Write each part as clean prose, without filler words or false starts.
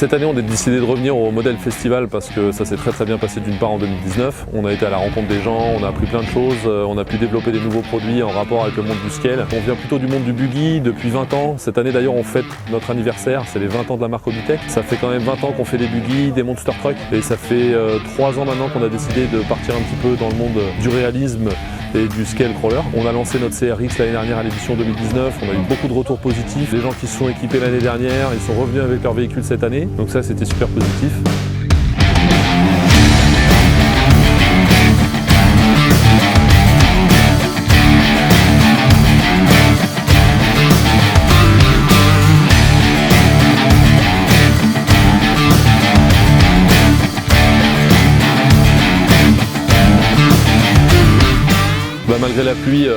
Cette année, on a décidé de revenir au modèle festival parce que ça s'est très bien passé d'une part en 2019. On a été à la rencontre des gens, on a appris plein de choses, on a pu développer des nouveaux produits en rapport avec le monde du scale. On vient plutôt du monde du buggy depuis 20 ans. Cette année d'ailleurs, on fête notre anniversaire, c'est les 20 ans de la marque Hobbytech. Ça fait quand même 20 ans qu'on fait des buggy, des monster trucks et ça fait 3 ans maintenant qu'on a décidé de partir un petit peu dans le monde du réalisme et du scale crawler. On a lancé notre CRX l'année dernière à l'édition 2019, on a eu beaucoup de retours positifs. Les gens qui se sont équipés l'année dernière, ils sont revenus avec leur véhicule cette année, donc ça c'était super positif. Malgré la pluie,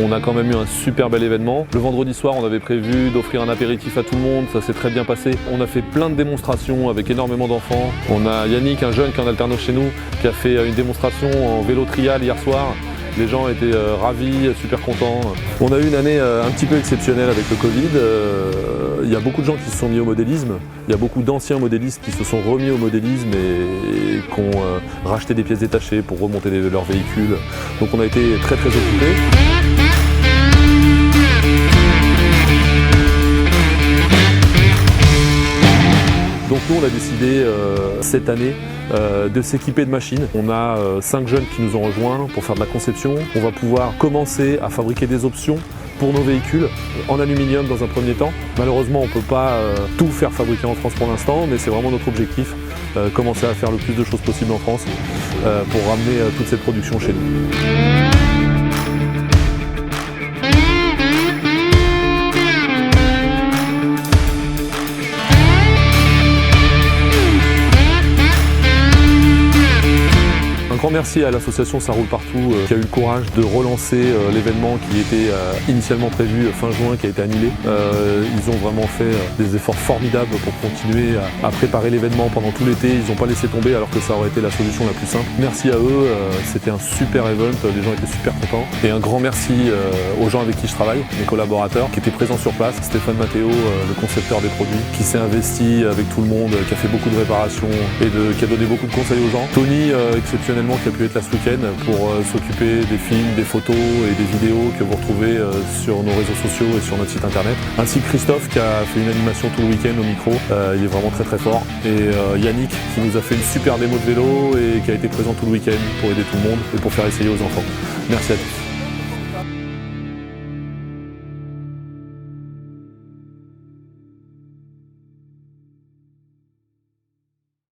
on a quand même eu un super bel événement. Le vendredi soir, on avait prévu d'offrir un apéritif à tout le monde, ça s'est très bien passé. On a fait plein de démonstrations avec énormément d'enfants. On a Yannick, un jeune qui est en alternance chez nous, qui a fait une démonstration en vélo trial hier soir. Les gens étaient ravis, super contents. On a eu une année un petit peu exceptionnelle avec le Covid. Il y a beaucoup de gens qui se sont mis au modélisme. Il y a beaucoup d'anciens modélistes qui se sont remis au modélisme et qui ont racheté des pièces détachées pour remonter leurs véhicules. Donc on a été très occupés. Donc nous on a décidé cette année de s'équiper de machines. On a 5 jeunes qui nous ont rejoints pour faire de la conception. On va pouvoir commencer à fabriquer des options pour nos véhicules en aluminium dans un premier temps. Malheureusement on ne peut pas tout faire fabriquer en France pour l'instant, mais c'est vraiment notre objectif, commencer à faire le plus de choses possible en France pour ramener toute cette production chez nous. Un grand merci à l'association Ça Roule Partout qui a eu le courage de relancer l'événement qui était initialement prévu fin juin, qui a été annulé. Ils ont vraiment fait des efforts formidables pour continuer à préparer l'événement pendant tout l'été. Ils n'ont pas laissé tomber alors que ça aurait été la solution la plus simple. Merci à eux, c'était un super event, les gens étaient super contents. Et un grand merci aux gens avec qui je travaille, mes collaborateurs qui étaient présents sur place. Stéphane Matteo, le concepteur des produits, qui s'est investi avec tout le monde, qui a fait beaucoup de réparations et qui a donné beaucoup de conseils aux gens. Tony, exceptionnellement, qui a pu être là ce week-end pour s'occuper des films, des photos et des vidéos que vous retrouvez sur nos réseaux sociaux et sur notre site internet. Ainsi que Christophe qui a fait une animation tout le week-end au micro, il est vraiment très fort. Et Yannick qui nous a fait une super démo de vélo et qui a été présent tout le week-end pour aider tout le monde et pour faire essayer aux enfants. Merci à tous.